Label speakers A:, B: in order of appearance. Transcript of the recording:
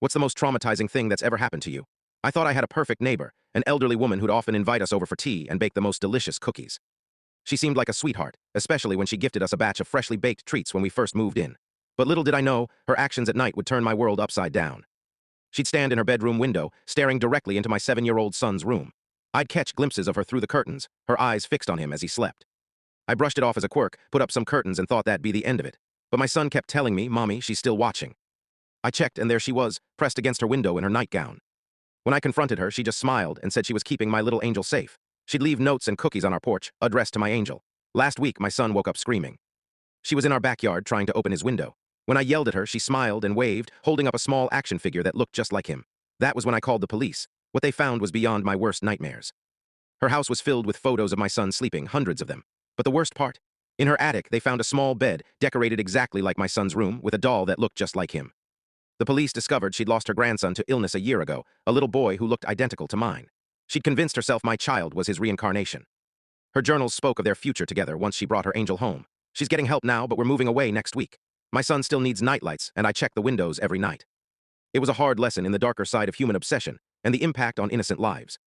A: What's the most traumatizing thing that's ever happened to you? I thought I had a perfect neighbor, an elderly woman who'd often invite us over for tea and bake the most delicious cookies. She seemed like a sweetheart, especially when she gifted us a batch of freshly baked treats when we first moved in. But little did I know, her actions at night would turn my world upside down. She'd stand in her bedroom window, staring directly into my 7-year-old son's room. I'd catch glimpses of her through the curtains, her eyes fixed on him as he slept. I brushed it off as a quirk, put up some curtains and thought that'd be the end of it. But my son kept telling me, "Mommy, she's still watching." I checked and there she was, pressed against her window in her nightgown. When I confronted her, she just smiled and said she was keeping my little angel safe. She'd leave notes and cookies on our porch, addressed to my angel. Last week, my son woke up screaming. She was in our backyard trying to open his window. When I yelled at her, she smiled and waved, holding up a small action figure that looked just like him. That was when I called the police. What they found was beyond my worst nightmares. Her house was filled with photos of my son sleeping, hundreds of them. But the worst part? In her attic, they found a small bed, decorated exactly like my son's room, with a doll that looked just like him. The police discovered she'd lost her grandson to illness a year ago, a little boy who looked identical to mine. She'd convinced herself my child was his reincarnation. Her journals spoke of their future together once she brought her angel home. She's getting help now, but we're moving away next week. My son still needs nightlights, and I check the windows every night. It was a hard lesson in the darker side of human obsession and the impact on innocent lives.